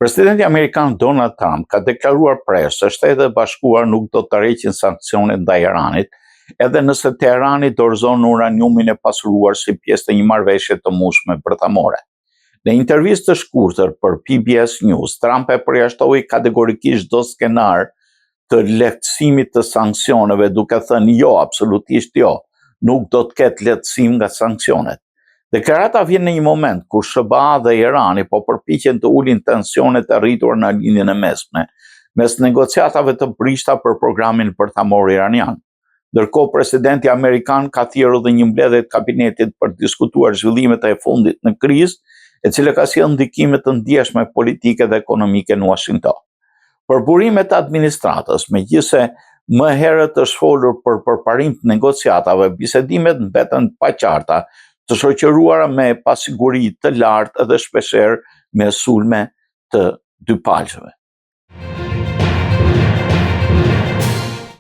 Presidenti Amerikan Donald Trump ka deklaruar presë se Shtetet e Bashkuara nuk do të tërheqin sanksionet ndaj Iranit, edhe nëse Teherani dorëzon uraniumin e pasuruar si pjesë të një marrëveshje të mushme bërthamore. Në intervistë të shkurtër për PBS News, Trump e përjashtoi kategorikisht çdo skenar të lehtësimit të sanksioneve, duke thënë jo, absolutisht jo, nuk do të ketë lehtësim nga sanksionet. Deklarata vjen në një moment ku SBA dhe Irani po përpiqen të ulin tensionet e rritur në linjën e mesme, mes negociatave të prishta për programin bërthamor iranian. Ndërkohë, presidenti amerikan ka thirrur dhe një mbledhje të kabinetit për të diskutuar zhvillimet e fundit në krizë, e cila ka sjellë ndikime të ndjeshme politike dhe ekonomike në Washington. Për burimet e administratës, megjithëse më herët është folur për përparim të negociatave, bisedimet mbeten të paqarta, të shoqëruara me pasiguri të lartë edhe shpeshherë me sulme të dypalshme.